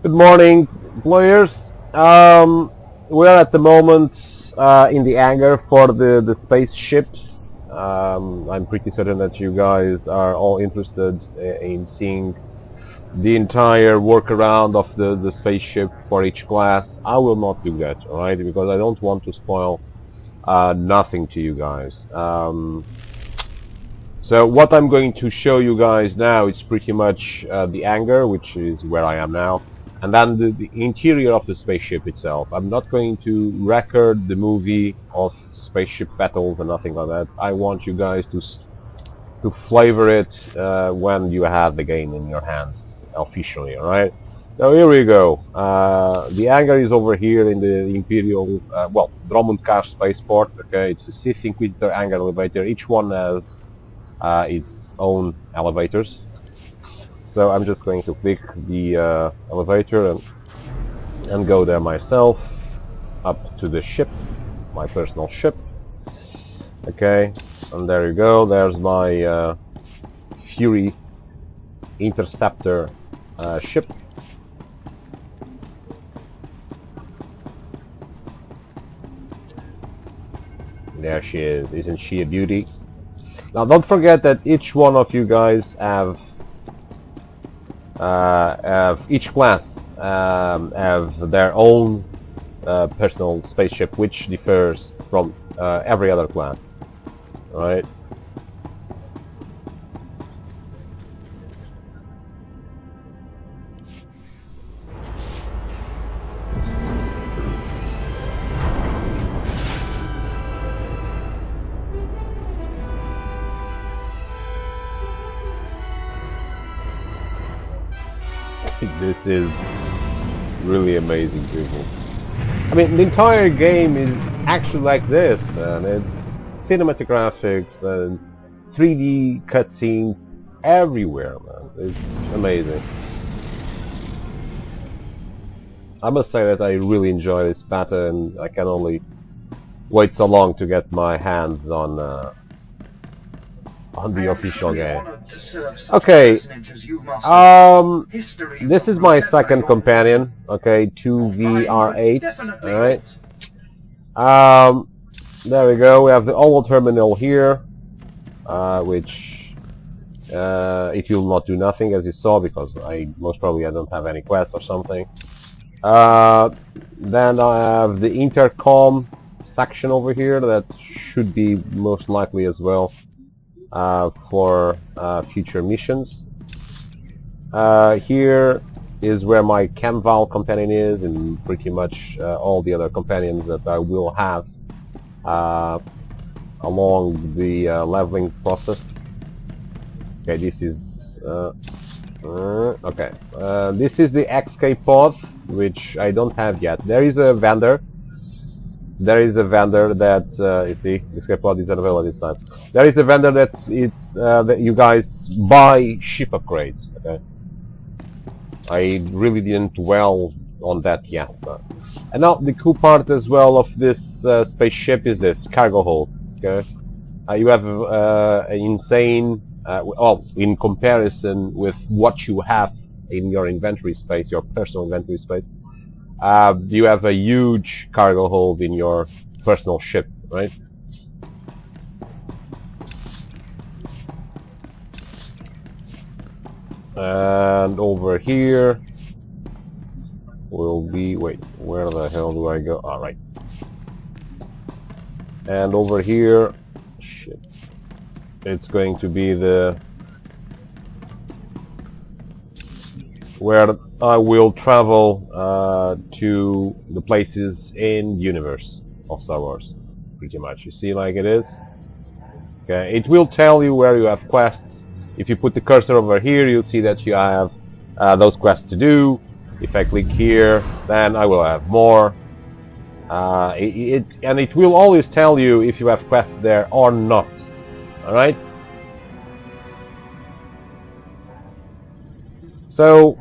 Good morning, players. We are at the moment in the hangar for the spaceship. I'm pretty certain that you guys are all interested in seeing the entire workaround of the spaceship for each class. I will not do that, alright, because I don't want to spoil nothing to you guys. So what I'm going to show you guys now is pretty much the hangar, which is where I am now, and then the interior of the spaceship itself. I'm not going to record the movie of spaceship battles and nothing like that. I want you guys to flavor it when you have the game in your hands officially, alright? So here we go. The hangar is over here in the Imperial, Drummond-Cache spaceport. Okay, it's a Sith Inquisitor hangar elevator. Each one has its own elevators. So I'm just going to click the elevator and go there myself, up to the ship, my personal ship. Okay, and there you go. There's my Fury Interceptor ship. There she is. Isn't she a beauty? Now don't forget that each one of you guys have each class have their own personal spaceship, which differs from every other class. Right? This is really amazing, people. I mean, the entire game is actually like this, man. It's cinematic graphics and 3D cutscenes everywhere, man. It's amazing. I must say that I really enjoy this beta, and I can only wait so long to get my hands on the official game. Okay, this is my second companion, okay, 2VR8, alright. There we go, we have the Holo terminal here, which it will not do nothing, as you saw, because most probably I don't have any quests or something. Then I have the intercom section over here, that should be most likely as well for future missions. Here is where my Camval companion is, and pretty much all the other companions that I will have along the leveling process. Okay, this is okay. This is the XK pod, which I don't have yet. There is a vendor. There is a vendor that you see, XK pod is unavailable this time. There is a vendor that that you guys buy ship upgrades. Okay, I really didn't dwell on that yet. And now the cool part as well of this spaceship is this cargo hold. Okay, you have an insane, in comparison with what you have in your inventory space, your personal inventory space. You have a huge cargo hold in your personal ship, right? And over here will be, wait, where the hell do I go? All right. And over here, shit, it's going to be the where I will travel to the places in the universe of Star Wars, pretty much. You see, like it is. Okay, it will tell you where you have quests. If you put the cursor over here, you'll see that you have those quests to do. If I click here, then I will have more. And it will always tell you if you have quests there or not. All right. So,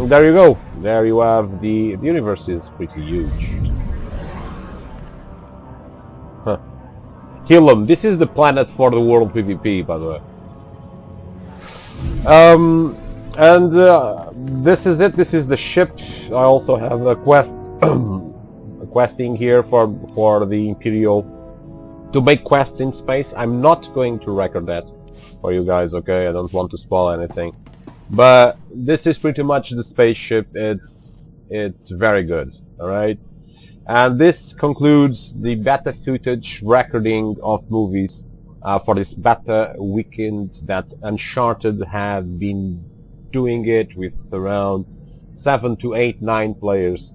there you go. There you have the universe is pretty huge. Huh. Hilum, this is the planet for the world PvP, by the way. And this is it. This is the ship. I also have a quest, a questing here for the Imperial to make quests in space. I'm not going to record that for you guys, okay? I don't want to spoil anything. But this is pretty much the spaceship. It's very good, alright? And this concludes the beta footage recording of movies for this beta weekend that Uncharted have been doing it with around 7 to 8, 9 players.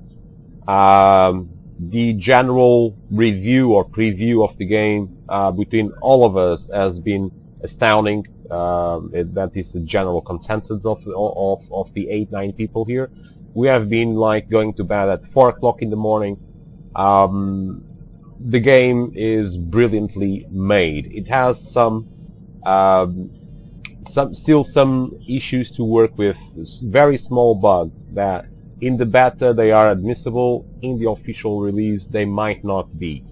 The general review or preview of the game between all of us has been astounding. That is the general consensus of the 8, 9 people here. We have been like going to bed at 4 o'clock in the morning. The game is brilliantly made. It has still some issues to work with, very small bugs that in the beta they are admissible, in the official release they might not be.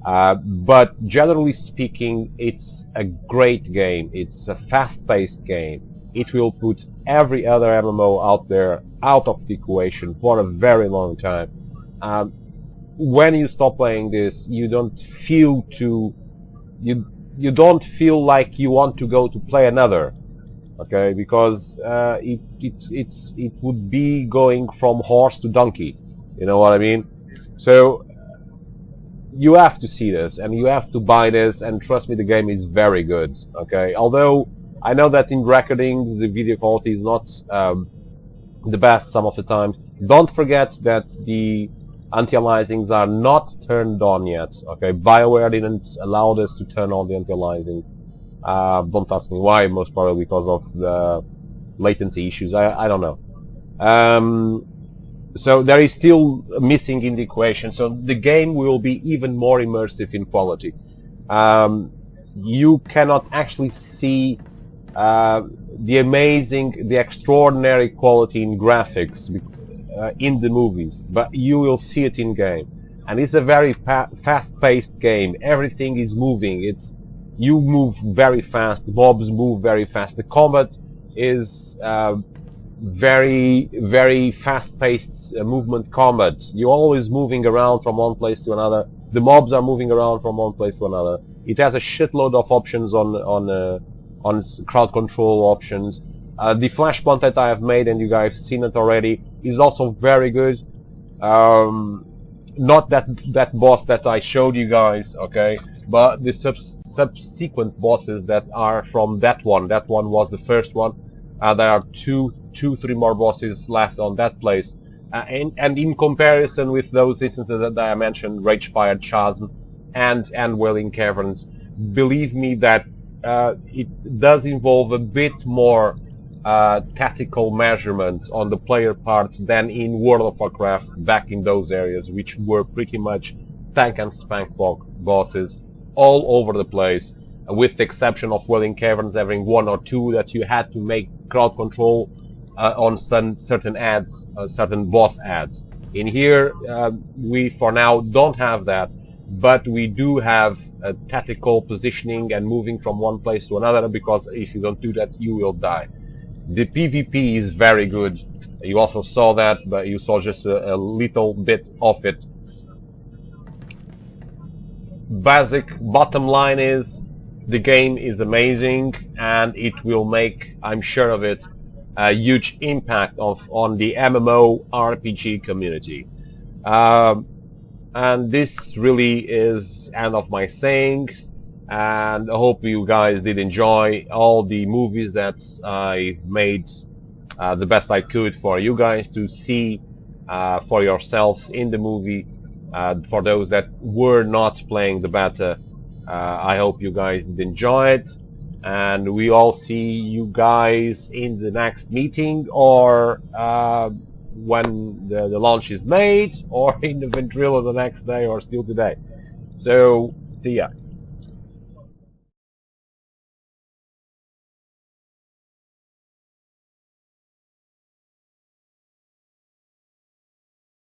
But generally speaking, it's a great game. It's a fast-paced game. It will put every other MMO out there out of the equation for a very long time. When you stop playing this, you don't feel you don't feel like you want to go to play another, okay? Because it would be going from horse to donkey, you know what I mean? So you have to see this and you have to buy this, and trust me, the game is very good, okay? Although I know that in recordings the video quality is not the best some of the time. Don't forget that the anti-aliasings are not turned on yet, okay? BioWare didn't allow us to turn on the anti-aliasing. Don't ask me why, most probably because of the latency issues. I don't know. So there is still missing in the equation, so the game will be even more immersive in quality. You cannot actually see the extraordinary quality in graphics in the movies, but you will see it in game. And it's a very fast-paced game. Everything is moving. You move very fast. Mobs move very fast. The combat is very, very fast-paced movement combat. You're always moving around from one place to another. The mobs are moving around from one place to another. It has a shitload of options on crowd control options. The flashpoint that I have made, and you guys have seen it already, is also very good. Not that boss that I showed you guys, okay, but the subsequent bosses that are from that one. That one was the first one. There are three more bosses left on that place. And in comparison with those instances that I mentioned, Rage-Fired Chasm and Wailing Caverns, believe me that it does involve a bit more tactical measurements on the player part than in World of Warcraft back in those areas, which were pretty much tank and spank bosses all over the place, with the exception of Wailing Caverns having 1 or 2 that you had to make crowd control on certain ads, certain boss ads. In here, we for now don't have that, but we do have tactical positioning and moving from one place to another, because if you don't do that, you will die. The PvP is very good. You also saw that, but you saw just a little bit of it. Bottom line is, the game is amazing, and it will make, I'm sure of it, a huge impact on the MMO RPG community. And this really is end of my saying, and I hope you guys did enjoy all the movies that I made the best I could for you guys to see for yourselves in the movie. For those that were not playing the beta, I hope you guys did enjoy it, and we all see you guys in the next meeting, or when the launch is made, or in the Ventrilo the next day, or still today. So, see ya.